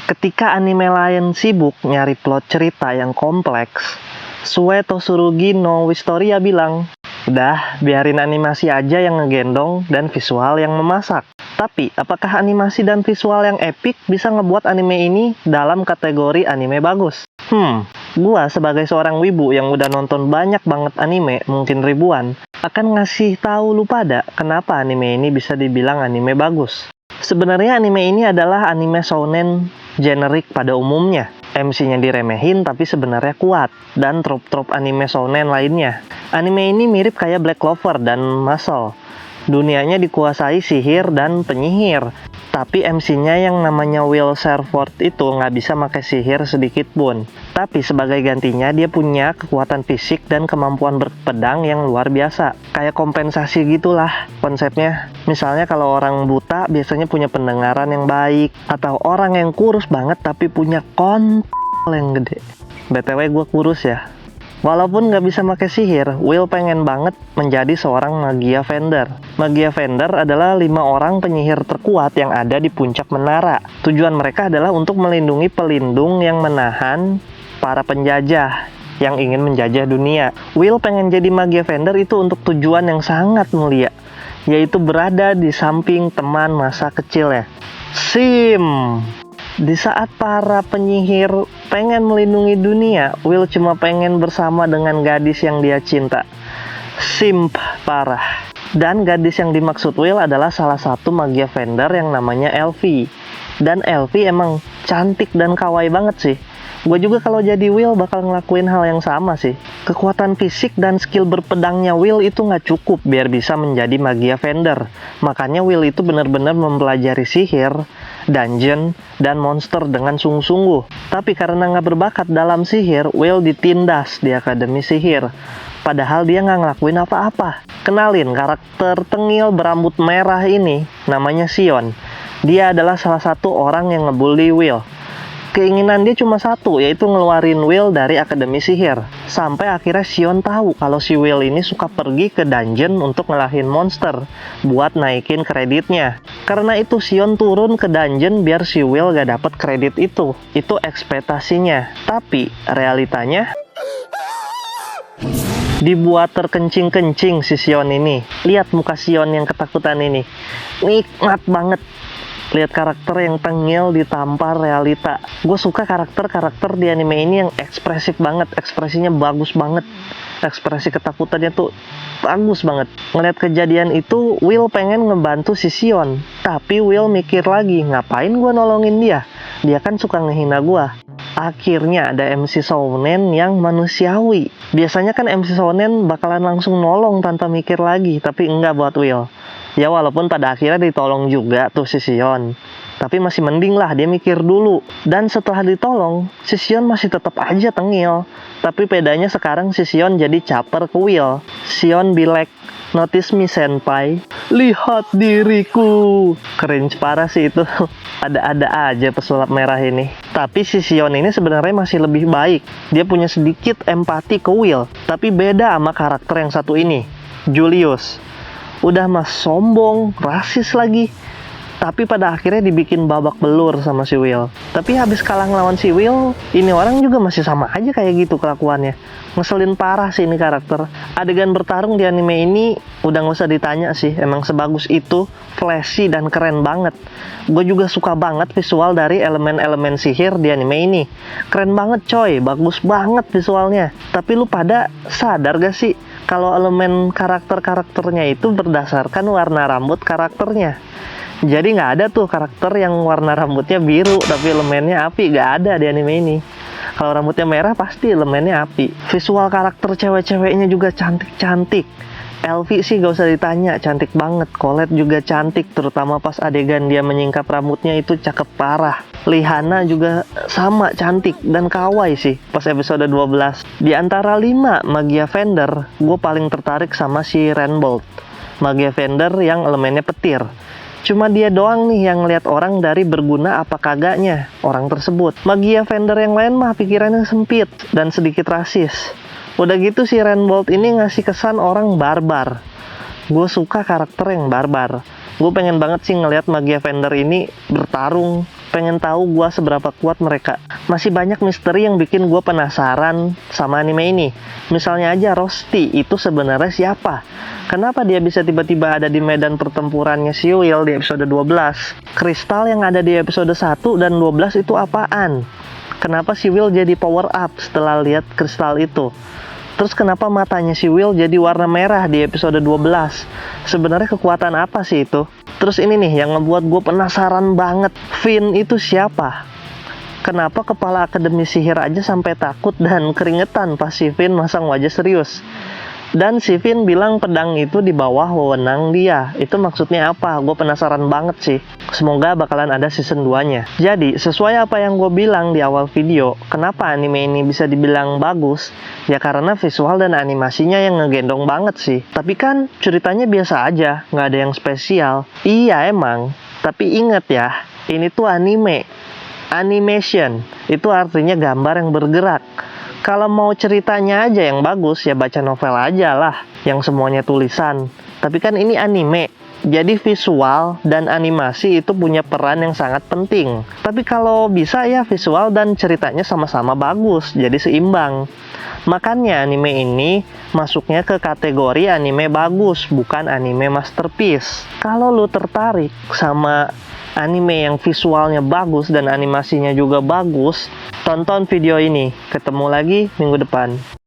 Ketika anime lain sibuk nyari plot cerita yang kompleks, Sue Tosurugi no Wistoria bilang, udah, biarin animasi aja yang ngegendong dan visual yang memasak. Tapi, apakah animasi dan visual yang epic bisa ngebuat anime ini dalam kategori anime bagus? Gua sebagai seorang wibu yang udah nonton banyak banget anime, mungkin ribuan, akan ngasih tahu lu pada kenapa anime ini bisa dibilang anime bagus. Sebenarnya anime ini adalah anime shounen generik pada umumnya. MC-nya diremehin tapi sebenarnya kuat, dan trop-trop anime shounen lainnya. Anime ini mirip kayak Black Clover dan Muscle. Dunianya dikuasai sihir dan penyihir, tapi MC-nya yang namanya Will Sherford itu nggak bisa pakai sihir sedikit pun. Tapi sebagai gantinya dia punya kekuatan fisik dan kemampuan berpedang yang luar biasa. Kayak kompensasi gitulah konsepnya. Misalnya kalau orang buta biasanya punya pendengaran yang baik, atau orang yang kurus banget tapi punya kontol yang gede. BTW gue kurus ya. Walaupun nggak bisa pakai sihir, Will pengen banget menjadi seorang Magia Vendor. Magia Vendor adalah 5 orang penyihir terkuat yang ada di puncak menara. Tujuan mereka adalah untuk melindungi pelindung yang menahan para penjajah yang ingin menjajah dunia. Will pengen jadi Magia Vendor itu untuk tujuan yang sangat mulia, yaitu berada di samping teman masa kecilnya, Sim. Di saat para penyihir pengen melindungi dunia, Will cuma pengen bersama dengan gadis yang dia cinta. Simp parah. Dan gadis yang dimaksud Will adalah salah satu Magia Vendor yang namanya Elfie. Dan Elfie emang cantik dan kawaii banget sih. Gue juga kalau jadi Will bakal ngelakuin hal yang sama sih. Kekuatan fisik dan skill berpedangnya Will itu nggak cukup biar bisa menjadi Magia Vendor. Makanya Will itu benar-benar mempelajari sihir, dungeon, dan monster dengan sungguh-sungguh. Tapi karena nggak berbakat dalam sihir, Will ditindas di Akademi Sihir. Padahal dia nggak ngelakuin apa-apa. Kenalin, karakter tengil berambut merah ini namanya Sion. Dia adalah salah satu orang yang ngebully Will. Keinginan dia cuma satu, yaitu ngeluarin Will dari Akademi Sihir. Sampai akhirnya Sion tahu kalau si Will ini suka pergi ke dungeon untuk ngelahin monster buat naikin kreditnya. Karena itu Sion turun ke dungeon biar si Will gak dapet kredit itu. Itu ekspektasinya. Tapi realitanya dibuat terkencing-kencing si Sion ini. Lihat muka Sion yang ketakutan ini. Nikmat banget. Lihat karakter yang tengil ditampar realita. Gue suka karakter-karakter di anime ini yang ekspresif banget. Ekspresinya bagus banget. Ekspresi ketakutannya tuh bagus banget. Ngeliat kejadian itu, Will pengen ngebantu si Sion. Tapi Will mikir lagi, ngapain gue nolongin dia? Dia kan suka ngehina gue. Akhirnya ada MC shounen yang manusiawi. Biasanya kan MC shounen bakalan langsung nolong tanpa mikir lagi. Tapi enggak buat Will. Ya walaupun pada akhirnya ditolong juga tuh si Sion. Tapi masih mending lah dia mikir dulu. Dan setelah ditolong, si Sion masih tetap aja tengil. Tapi bedanya sekarang si Sion jadi caper ke Will. Sion bilek, notice me senpai. Lihat diriku. Cringe parah sih itu. Ada-ada aja pesulap merah ini. Tapi si Sion ini sebenarnya masih lebih baik. Dia punya sedikit empati ke Will. Tapi beda sama karakter yang satu ini, Julius. Udah mah sombong, rasis lagi. Tapi pada akhirnya dibikin babak belur sama si Will. Tapi habis kalah ngelawan si Will, ini orang juga masih sama aja kayak gitu kelakuannya. Ngeselin parah sih ini karakter. Adegan bertarung di anime ini udah gak usah ditanya sih. Emang sebagus itu, flashy dan keren banget. Gue juga suka banget visual dari elemen-elemen sihir di anime ini. Keren banget coy, bagus banget visualnya. Tapi lu pada sadar gak sih kalau elemen karakter-karakternya itu berdasarkan warna rambut karakternya. Jadi nggak ada tuh karakter yang warna rambutnya biru tapi elemennya api, nggak ada di anime ini. Kalau rambutnya merah pasti elemennya api. Visual karakter cewek-ceweknya juga cantik-cantik. Elfie sih gak usah ditanya, cantik banget. Colette juga cantik, terutama pas adegan dia menyingkap rambutnya itu cakep parah. Lihana juga sama cantik dan kawaii sih pas episode 12. Di antara 5 Magia Vendor, gue paling tertarik sama si Renbolt, Magia Vendor yang elemennya petir. Cuma dia doang nih yang ngeliat orang dari berguna apa kagaknya orang tersebut. Magia Vendor yang lain mah pikirannya sempit dan sedikit rasis. Udah gitu si Renbolt ini ngasih kesan orang barbar. Gue suka karakter yang barbar. Gue pengen banget sih ngeliat Magia Vendor ini bertarung pengen tahu gua seberapa kuat mereka. Masih banyak misteri yang bikin gua penasaran sama anime ini. Misalnya aja Rosti itu sebenarnya siapa? Kenapa dia bisa tiba-tiba ada di medan pertempurannya si Will di episode 12? Kristal yang ada di episode 1 dan 12 itu apaan? Kenapa si Will jadi power up setelah lihat kristal itu? Terus kenapa matanya si Will jadi warna merah di episode 12? Sebenarnya kekuatan apa sih itu? Terus ini nih yang ngebuat gue penasaran banget. Finn itu siapa? Kenapa kepala akademi sihir aja sampai takut dan keringetan pas si Finn masang wajah serius? Dan si Finn bilang pedang itu di bawah wewenang dia. Itu maksudnya apa? Gue penasaran banget sih. Semoga bakalan ada season 2-nya. Jadi, sesuai apa yang gue bilang di awal video, kenapa anime ini bisa dibilang bagus? Ya karena visual dan animasinya yang ngegendong banget sih. Tapi kan ceritanya biasa aja, nggak ada yang spesial. Iya emang, tapi inget ya, ini tuh anime. Animation, itu artinya gambar yang bergerak. Kalau mau ceritanya aja yang bagus, ya baca novel aja lah, yang semuanya tulisan. Tapi kan ini anime, jadi visual dan animasi itu punya peran yang sangat penting. Tapi kalau bisa ya visual dan ceritanya sama-sama bagus, jadi seimbang. Makanya anime ini masuknya ke kategori anime bagus, bukan anime masterpiece. Kalau lu tertarik sama anime yang visualnya bagus dan animasinya juga bagus, tonton video ini. Ketemu lagi minggu depan.